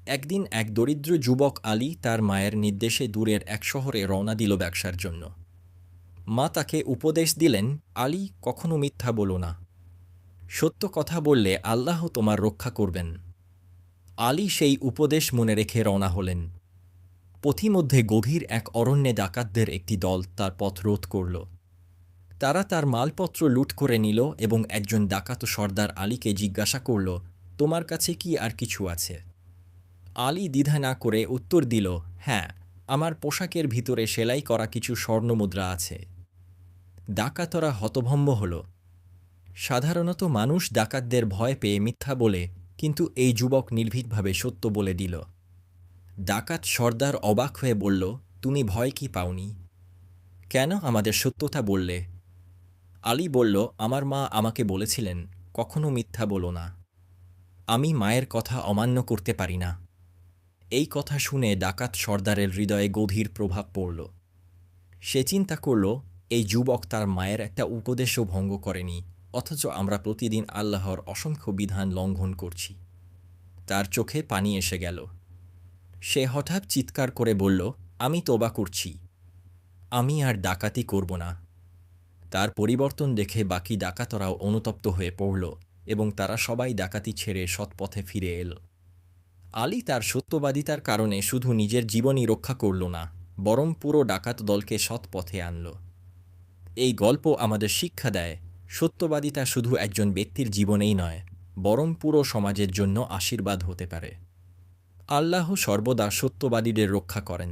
একদিন এক দরিদ্র যুবক আলী তার মায়ের নির্দেশে দূরের এক শহরে রওনা দিল ব্যবসার জন্য। মা তাকে উপদেশ দিলেন, আলী, কখনো মিথ্যা বলো না। সত্য কথা বললে আল্লাহ তোমার রক্ষা করবেন। আলী সেই উপদেশ মনে রেখে রওনা হলেন। পথিমধ্যে গভীর এক অরণ্যে ডাকাতদের একটি দল তার পথ রোধ করল। তারা তার মালপত্র লুট করে নিল এবং একজন ডাকাত সর্দার আলীকে জিজ্ঞাসা করল, তোমার কাছে কি আর কিছু আছে? আলী দ্বিধা না করে উত্তর দিল, হ্যাঁ, আমার পোশাকের ভিতরে সেলাই করা কিছু স্বর্ণমুদ্রা আছে। ডাকাতরা হতভম্ব হল। সাধারণত মানুষ ডাকাতদের ভয় পেয়ে মিথ্যা বলে, কিন্তু এই যুবক নির্ভীকভাবে সত্য বলে দিল। ডাকাত সর্দার অবাক হয়ে বলল, তুমি ভয় কি পাওনি? কেন আমাদের সত্যতা বললে? আলী বলল, আমার মা আমাকে বলেছিলেন, কখনো মিথ্যা বলো না। আমি মায়ের কথা অমান্য করতে পারি না। এই কথা শুনে ডাকাত সর্দারের হৃদয়ে গভীর প্রভাব পড়ল। সে চিন্তা করল, এই যুবক তার মায়ের একটা উপদেশও ভঙ্গ করেনি, অথচ আমরা প্রতিদিন আল্লাহর অসংখ্য বিধান লঙ্ঘন করছি। তার চোখে পানি এসে গেল। সে হঠাৎ চিৎকার করে বলল, আমি তোবা করছি। আমি আর ডাকাতি করব না। তার পরিবর্তন দেখে বাকি ডাকাতরাও অনুতপ্ত হয়ে পড়ল এবং তারা সবাই ডাকাতি ছেড়ে সৎপথে ফিরে এল। আলী তার সত্যবাদিতার কারণে শুধু নিজের জীবনই রক্ষা করল না, বরং পুরো ডাকাত দলকে সৎ পথে আনল। এই গল্প আমাদের শিক্ষা দেয়, সত্যবাদিতা শুধু একজন ব্যক্তির জীবনেই নয়, বরং পুরো সমাজের জন্য আশীর্বাদ হতে পারে। আল্লাহ সর্বদা সত্যবাদীদের রক্ষা করেন।